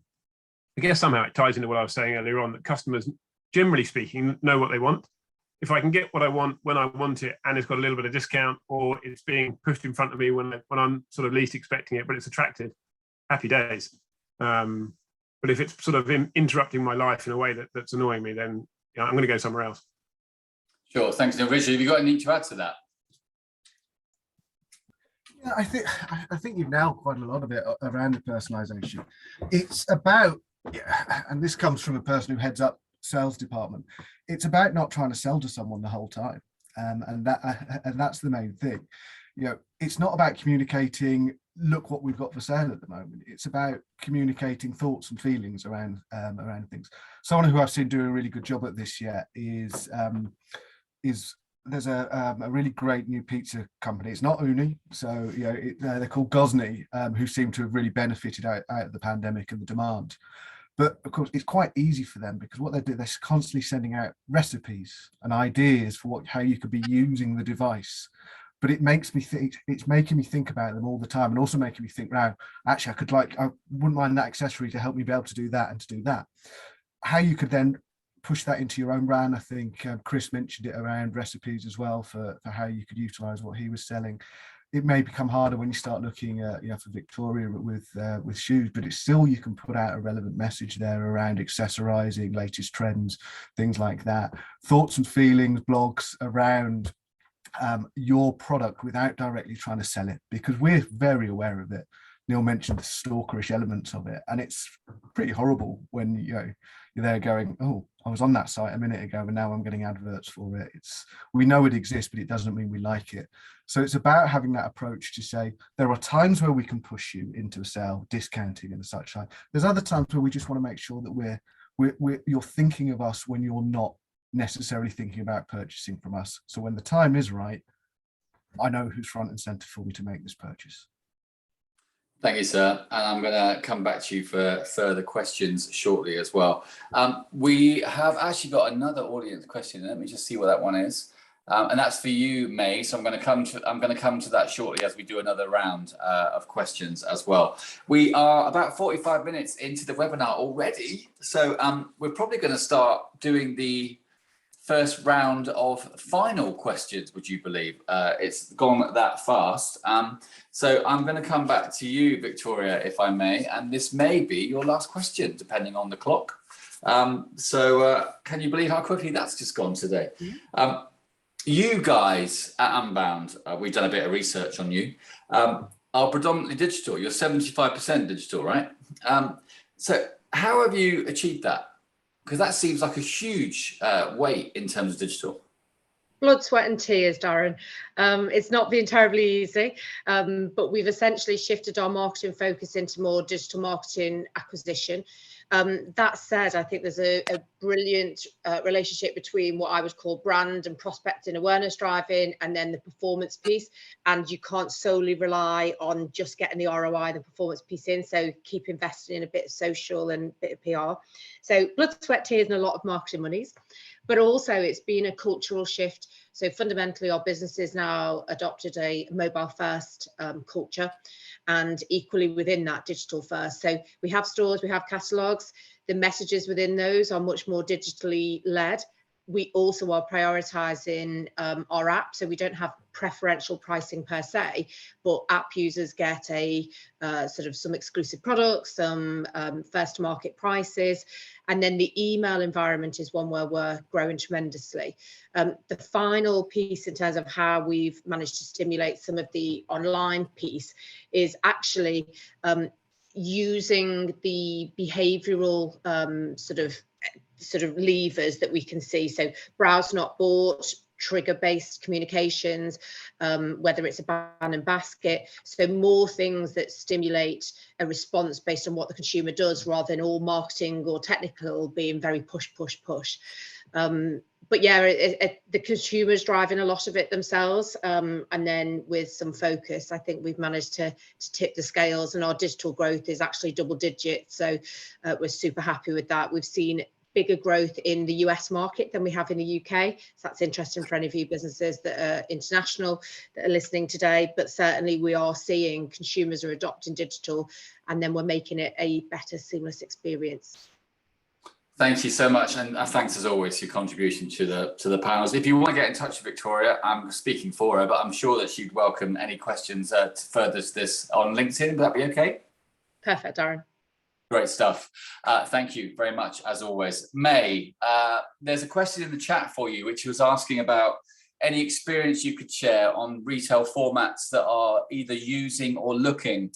guess somehow it ties into what I was saying earlier on, that customers, generally speaking, know what they want. if I can get what I want when I want it, and it's got a little bit of discount, or it's being pushed in front of me when I'm sort of least expecting it, but it's attractive, happy days. But if it's sort of interrupting my life in a way that's annoying me, then I'm going to go somewhere else.
Sure, thanks, Neil. Richard, have you got anything to add to that?
Yeah, I think you've nailed quite a lot of it around the personalisation. It's about, and this comes from a person who heads up sales department, it's about not trying to sell to someone the whole time, and that's the main thing. It's not about communicating, look what we've got for sale at the moment. It's about communicating thoughts and feelings around things. Someone who I've seen do a really good job at this yet is there's a really great new pizza company. It's not Uni, so they're called Gosney, who seem to have really benefited out of the pandemic and the demand. But of course, it's quite easy for them, because what they do, they're constantly sending out recipes and ideas for how you could be using the device. But it makes me think, it's making me think about them all the time, and also making me think, now, actually, I wouldn't mind that accessory to help me be able to do that and to do that. How you could then push that into your own brand. I think Chris mentioned it around recipes as well, for how you could utilize what he was selling. It may become harder when you start looking at, for Victoria with shoes, but it's still, you can put out a relevant message there around accessorizing, latest trends, things like that. Thoughts and feelings, blogs around your product without directly trying to sell it, because we're very aware of it. Neil mentioned the stalkerish elements of it, and it's pretty horrible when you're there going, oh, I was on that site a minute ago and now I'm getting adverts for it. We know it exists, but it doesn't mean we like it. So it's about having that approach to say, there are times where we can push you into a sale, discounting and such like. There's other times where we just want to make sure that you're thinking of us when you're not necessarily thinking about purchasing from us. So when the time is right, I know who's front and center for me to make this purchase.
Thank you, sir. And I'm going to come back to you for further questions shortly as well. We have actually got another audience question. Let me just see what that one is. And that's for you, May. So I'm going to come to that shortly as we do another round of questions as well. We are about 45 minutes into the webinar already. So we're probably going to start doing the first round of final questions, would you believe? It's gone that fast. So I'm going to come back to you, Victoria, if I may, and this may be your last question, depending on the clock. So can you believe how quickly that's just gone today? You guys at Unbound, we've done a bit of research on you, are predominantly digital. You're 75% digital, right? So how have you achieved that? Because that seems like a huge weight in terms of digital.
Blood, sweat and tears, Darren. It's not been terribly easy, but we've essentially shifted our marketing focus into more digital marketing acquisition. That said, I think there's a brilliant relationship between what I would call brand and prospect and awareness driving, and then the performance piece. And you can't solely rely on just getting the ROI, the performance piece in. So keep investing in a bit of social and a bit of PR. So blood, sweat, tears and a lot of marketing monies. But also it's been a cultural shift. So fundamentally our business has now adopted a mobile first culture, and equally within that digital first. So we have stores, we have catalogues, the messages within those are much more digitally led. We also are prioritizing our app, so we don't have preferential pricing per se, but app users get a sort of some exclusive products, some first to market prices, and then the email environment is one where we're growing tremendously. The final piece in terms of how we've managed to stimulate some of the online piece is actually using the behavioral sort of levers that we can see. So browse not bought, trigger-based communications, whether it's a ban and basket. So more things that stimulate a response based on what the consumer does, rather than all marketing or technical being very push, push, push. But yeah, the consumer's driving a lot of it themselves. And then with some focus, I think we've managed to tip the scales, and our digital growth is actually double digit. So we're super happy with that. We've seen bigger growth in the US market than we have in the UK. So that's interesting for any of you businesses that are international that are listening today. But certainly we are seeing consumers are adopting digital, and then we're making it a better seamless experience.
Thank you so much, and thanks as always for your contribution to the panels. If you want to get in touch with Victoria, I'm speaking for her, but I'm sure that she'd welcome any questions to further this on LinkedIn. Would that be okay?
Perfect, Darren.
Great stuff. Thank you very much, as always. May, there's a question in the chat for you, which was asking about any experience you could share on retail formats that are either using or looking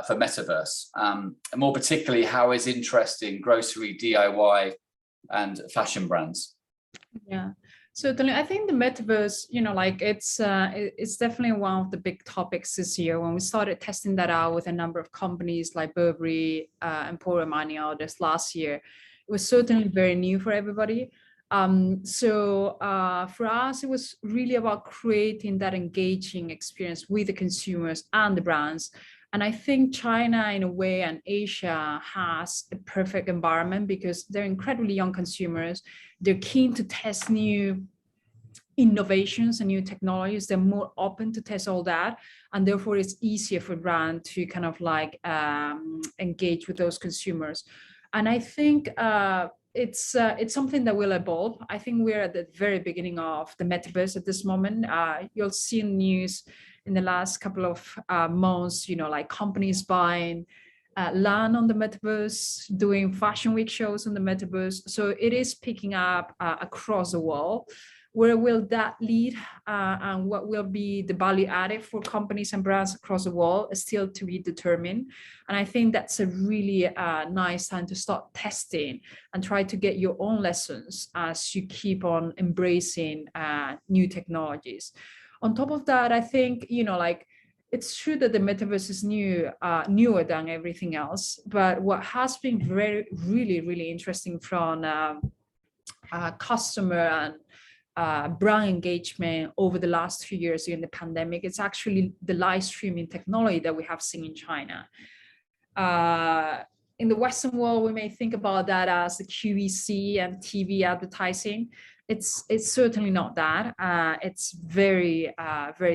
for metaverse, and more particularly, how is interesting grocery, DIY, and fashion brands?
Yeah, certainly. I think the metaverse, it's definitely one of the big topics this year. When we started testing that out with a number of companies like Burberry, Emporium, many others last year, it was certainly very new for everybody. For us, it was really about creating that engaging experience with the consumers and the brands. And I think China, in a way, and Asia has a perfect environment because they're incredibly young consumers. They're keen to test new innovations and new technologies. They're more open to test all that. And therefore, it's easier for brand to kind of like engage with those consumers. And I think it's something that will evolve. I think we're at the very beginning of the metaverse at this moment. You'll see in news in the last couple of months, like companies buying land on the metaverse, doing fashion week shows on the metaverse. So it is picking up across the world. Where will that lead and what will be the value added for companies and brands across the world is still to be determined. And I think that's a really nice time to start testing and try to get your own lessons as you keep on embracing new technologies. On top of that, I think, it's true that the metaverse is newer than everything else. But what has been really interesting from customer and brand engagement over the last few years during the pandemic, it's actually the live streaming technology that we have seen in China. In the Western world, we may think about that as the QVC and TV advertising. It's certainly not that. It's very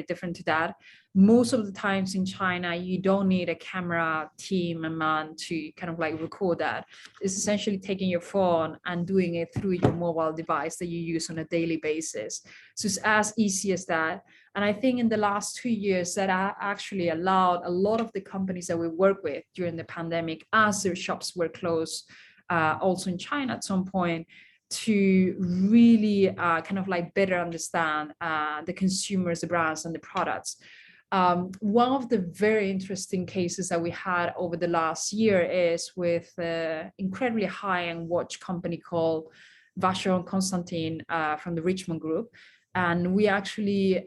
different to that. Most of the times in China, you don't need a camera team and man to kind of like record that. It's essentially taking your phone and doing it through your mobile device that you use on a daily basis. So it's as easy as that. And I think in the last 2 years that actually allowed a lot of the companies that we work with during the pandemic, as their shops were closed, also in China at some point, to really kind of like better understand the consumers, the brands, and the products. One of the very interesting cases that we had over the last year is with an incredibly high-end watch company called Vacheron Constantin from the Richemont Group. And we actually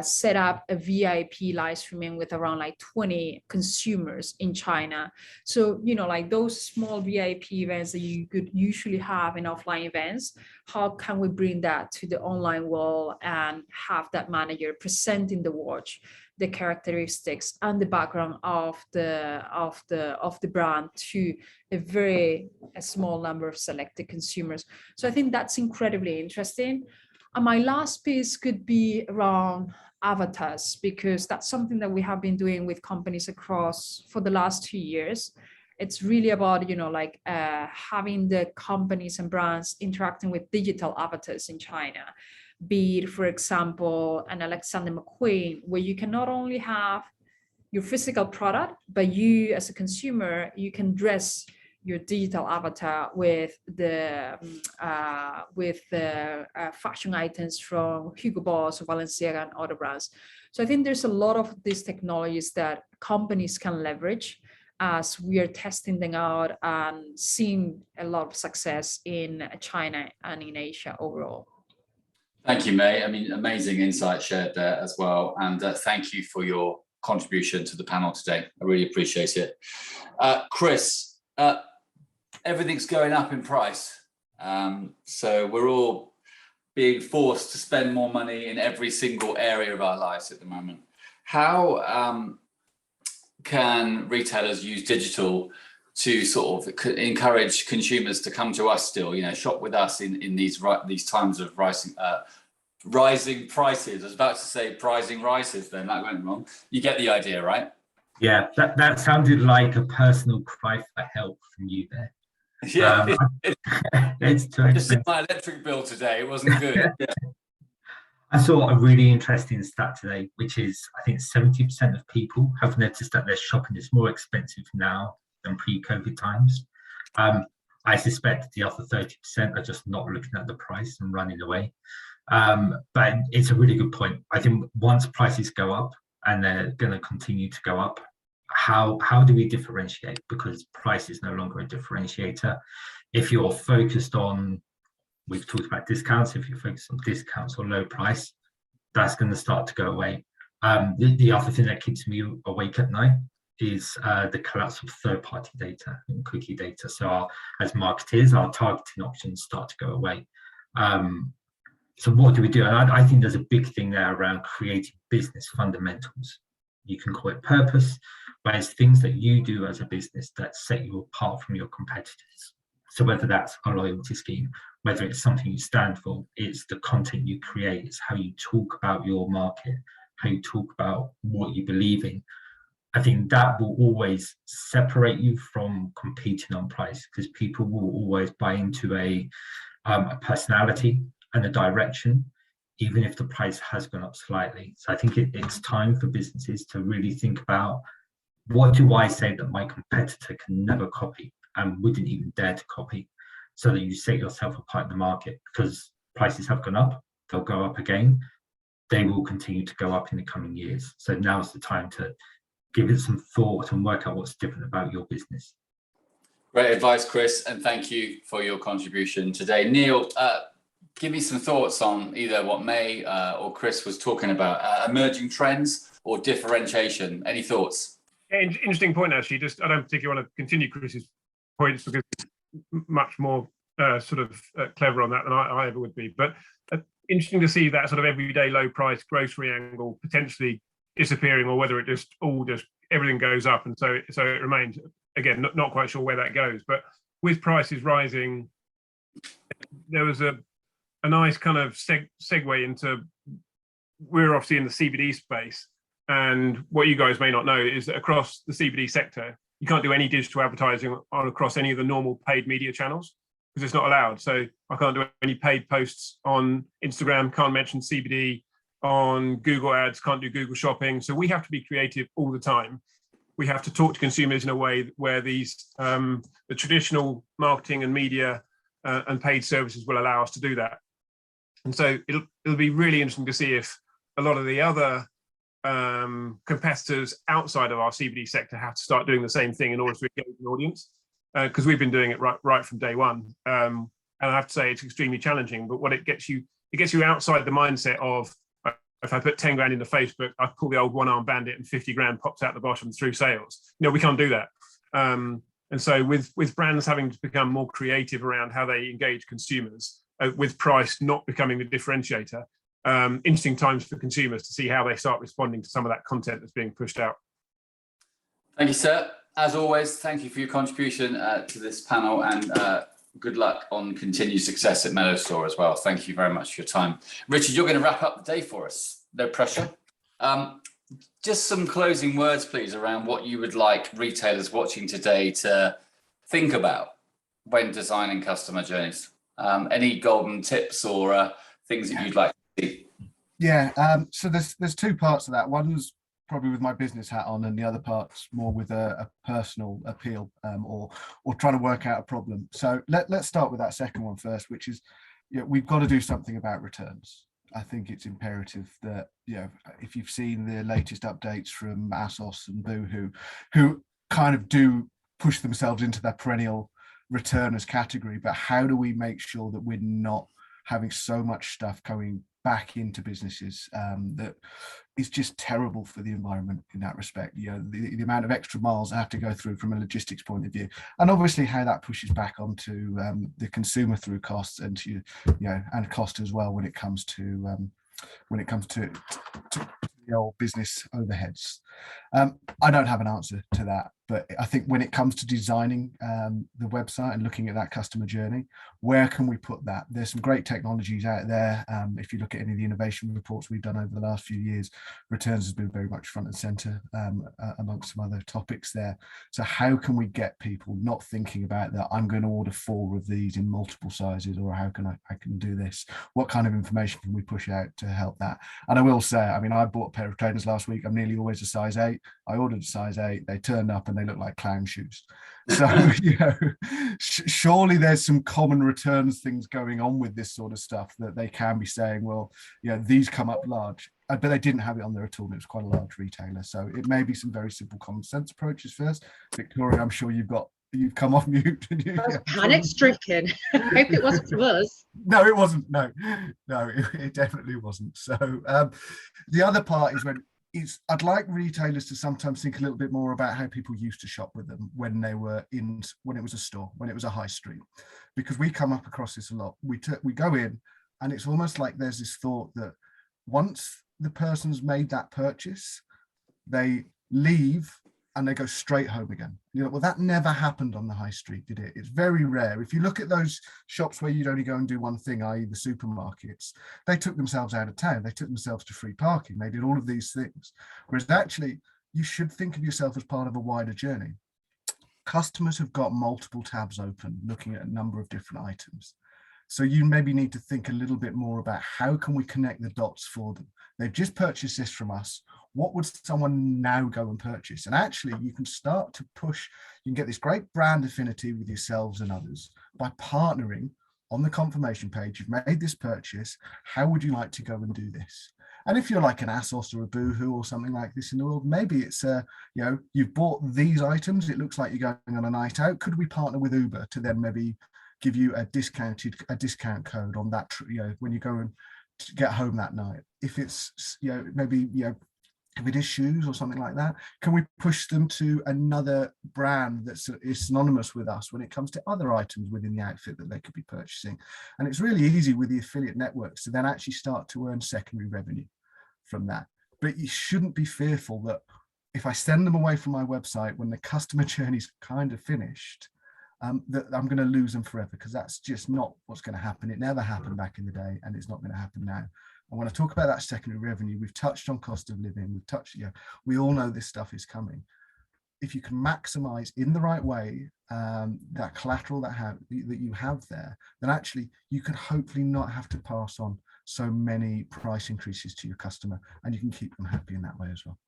set up a VIP live streaming with around like 20 consumers in China. So, like those small VIP events that you could usually have in offline events, how can we bring that to the online world and have that manager presenting the watch, the characteristics and the background of the brand to a small number of selected consumers. So I think that's incredibly interesting. And my last piece could be around avatars, because that's something that we have been doing with companies across for the last 2 years. It's really about, having the companies and brands interacting with digital avatars in China. Be it, for example, an Alexander McQueen, where you can not only have your physical product, but you as a consumer, you can dress your digital avatar with the fashion items from Hugo Boss or Balenciaga and other brands. So I think there's a lot of these technologies that companies can leverage as we are testing them out and seeing a lot of success in China and in Asia overall.
Thank you, May. I mean, amazing insight shared there as well. And thank you for your contribution to the panel today. I really appreciate it. Chris, everything's going up in price. So we're all being forced to spend more money in every single area of our lives at the moment. How can retailers use digital to sort of encourage consumers to come to us still, shop with us in these times of rising prices? I was about to say pricing rises then, that went wrong. You get the idea, right?
Yeah, that sounded like a personal cry for help from you there.
Yeah,
It's too
just in
expensive.
my electric bill today. It wasn't good. Yeah.
I saw a really interesting stat today, which is I think 70% of people have noticed that their shopping is more expensive now than pre-COVID times. I suspect the other 30% are just not looking at the price and running away. But it's a really good point. I think once prices go up, and they're going to continue to go up, how do we differentiate? Because price is no longer a differentiator. If you're focused on, we've talked about discounts, if you're focused on discounts or low price, that's going to start to go away. The other thing that keeps me awake at night is the collapse of third-party data and cookie data. So as marketeers, our targeting options start to go away. So what do we do? And I think there's a big thing there around creating business fundamentals. You can call it purpose, but it's things that you do as a business that set you apart from your competitors. So whether that's a loyalty scheme, whether it's something you stand for, it's the content you create, it's how you talk about your market, how you talk about what you believe in. I think that will always separate you from competing on price, because people will always buy into a personality and a direction, even if the price has gone up slightly. So I think it's time for businesses to really think about, what do I say that my competitor can never copy and wouldn't even dare to copy, so that you set yourself apart in the market, because prices have gone up, they'll go up again, they will continue to go up in the coming years. So now's the time to give it some thought and work out what's different about your business.
Great advice, Chris, and thank you for your contribution today. Neil, give me some thoughts on either what May or Chris was talking about, emerging trends or differentiation. Any thoughts?
Yeah, interesting point, actually. Just, I don't particularly want to continue Chris's points because he's much more clever on that than I ever would be. But interesting to see that sort of everyday low price grocery angle potentially disappearing, or whether it just everything goes up, and so it remains. Again, not quite sure where that goes. But with prices rising, there was a nice kind of segue into, we're obviously in the CBD space, and what you guys may not know is that across the CBD sector, you can't do any digital advertising across any of the normal paid media channels, because it's not allowed. So I can't do any paid posts on Instagram, can't mention CBD on Google Ads, can't do Google Shopping. So we have to be creative all the time. We have to talk to consumers in a way where these the traditional marketing and media and paid services will allow us to do that. And so it'll be really interesting to see if a lot of the other competitors outside of our CBD sector have to start doing the same thing in order to engage an audience, because we've been doing it right from day one. And I have to say it's extremely challenging. But what it gets you outside the mindset of, if I put 10 grand into Facebook, I pull the old one-arm bandit and 50 grand pops out the bottom through sales. No, we can't do that. And so with brands having to become more creative around how they engage consumers, with price not becoming the differentiator, interesting times for consumers to see how they start responding to some of that content that's being pushed out.
Thank you, sir. As always, thank you for your contribution to this panel, and good luck on continued success at Mellow.store as well. Thank you very much for your time. Richard, you're going to wrap up the day for us. No pressure. Just some closing words, please, around what you would like retailers watching today to think about when designing customer journeys. Any golden tips or things that you'd like to see?
Yeah, so there's two parts to that. One's probably with my business hat on, and the other part's more with a personal appeal, or trying to work out a problem. So let's start with that second one first, which is, we've got to do something about returns. I think it's imperative that, if you've seen the latest updates from ASOS and Boohoo, who kind of do push themselves into that perennial returners category, but how do we make sure that we're not having so much stuff coming back into businesses that is just terrible for the environment in that respect? The amount of extra miles I have to go through from a logistics point of view, and obviously how that pushes back onto the consumer through costs, and and cost as well when it comes to the old business overheads. I don't have an answer to that, but I think when it comes to designing the website and looking at that customer journey, where can we put that? There's some great technologies out there. If you look at any of the innovation reports we've done over the last few years, returns has been very much front and center amongst some other topics there. So how can we get people not thinking about that I'm going to order 4 of these in multiple sizes, or how can I can do this? What kind of information can we push out to help that? And I will say, I mean, I bought a pair of trainers last week. I'm nearly always a size 8. I ordered a size 8. They turned up and they look like clown shoes. So, you know, surely there's some common returns things going on with this sort of stuff that they can be saying, well, you know, these come up large. But they didn't have it on there at all. It was quite a large retailer. So it may be some very simple common sense approaches first. Victoria, I'm sure you've come off mute.
I was panic stricken. I hope it wasn't from us.
No, it wasn't. No, it definitely wasn't. So the other part is I'd like retailers to sometimes think a little bit more about how people used to shop with them when it was a store, when it was a high street, because we come up across this a lot. We go in, and it's almost like there's this thought that once the person's made that purchase, they leave and they go straight home again. You know, well, that never happened on the high street, did it? It's very rare. If you look at those shops where you'd only go and do one thing, i.e. the supermarkets, they took themselves out of town. They took themselves to free parking. They did all of these things. Whereas actually, you should think of yourself as part of a wider journey. Customers have got multiple tabs open, looking at a number of different items. So you maybe need to think a little bit more about how can we connect the dots for them. They've just purchased this from us. What would someone now go and purchase? And actually, you can start to push, you can get this great brand affinity with yourselves and others by partnering on the confirmation page. You've made this purchase. How would you like to go and do this? And if you're like an ASOS or a Boohoo or something like this in the world, maybe it's you know, you've bought these items. It looks like you're going on a night out. Could we partner with Uber to then maybe give you a discount code on that, you know, when you go and get home that night? If it's, you know, maybe, you know, if it is shoes or something like that, can we push them to another brand that is synonymous with us when it comes to other items within the outfit that they could be purchasing? And it's really easy with the affiliate networks to then actually start to earn secondary revenue from that. But you shouldn't be fearful that if I send them away from my website when the customer journey's kind of finished, that I'm going to lose them forever, because that's just not what's going to happen. It never happened back in the day, and it's not going to happen now. And when I talk about that secondary revenue, we've touched on cost of living. We've touched, you know, we all know this stuff is coming. If you can maximize in the right way that collateral that you have there, then actually you can hopefully not have to pass on so many price increases to your customer, and you can keep them happy in that way as well.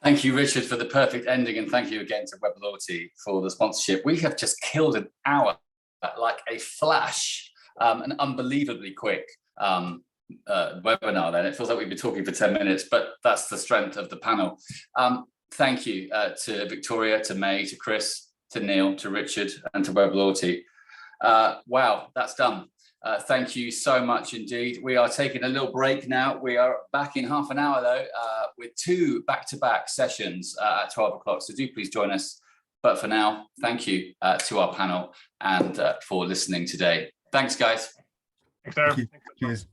Thank you, Richard, for the perfect ending, and thank you again to Webloyalty for the sponsorship. We have just killed an hour like a flash, an unbelievably quick webinar. Then it feels like we've been talking for 10 minutes, but that's the strength of the panel. Thank you to Victoria, to May, to Chris, to Neil, to Richard, and to Webloyalty. Wow, that's done. Thank you so much indeed. We are taking a little break now. We are back in half an hour though, with 2 back-to-back sessions at 12 o'clock. So do please join us. But for now, thank you to our panel and for listening today. Thanks, guys.
Thanks, Darren.
Cheers.